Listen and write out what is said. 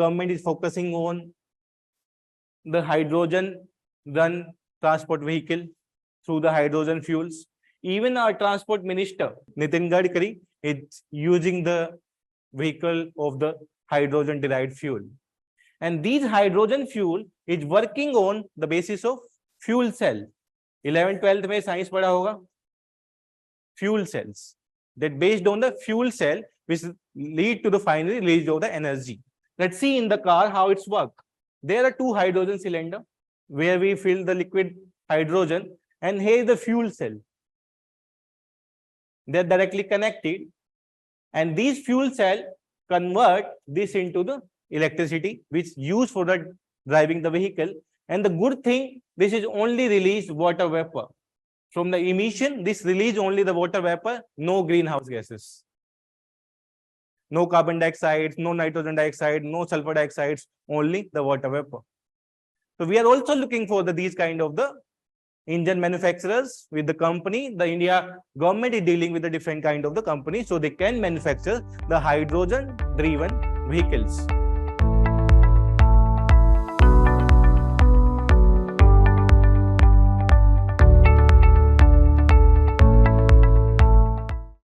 government is focusing on the hydrogen run transport vehicle through the hydrogen fuels. Even our transport minister, Nitin Gadkari, is using the vehicle of the hydrogen derived fuel. And these hydrogen fuel is working on the basis of fuel cell. 11th, 12th में science पढ़ा होगा. Fuel cells that based on the fuel cell which lead to the final release of the energy. Let's see in the car how it's work. There are two hydrogen cylinder where we fill the liquid hydrogen, and here is the fuel cell. They're directly connected, and these fuel cell convert this into the electricity which is used for the driving the vehicle. And the good thing, this is only released water vapor. From the emission, this release only the water vapor, no greenhouse gases. No carbon dioxide, no nitrogen dioxide, no sulfur dioxide, only the water vapor. So we are also looking for these kind of the engine manufacturers with the company. The India government is dealing with the different kind of the company, so they can manufacture the hydrogen driven vehicles.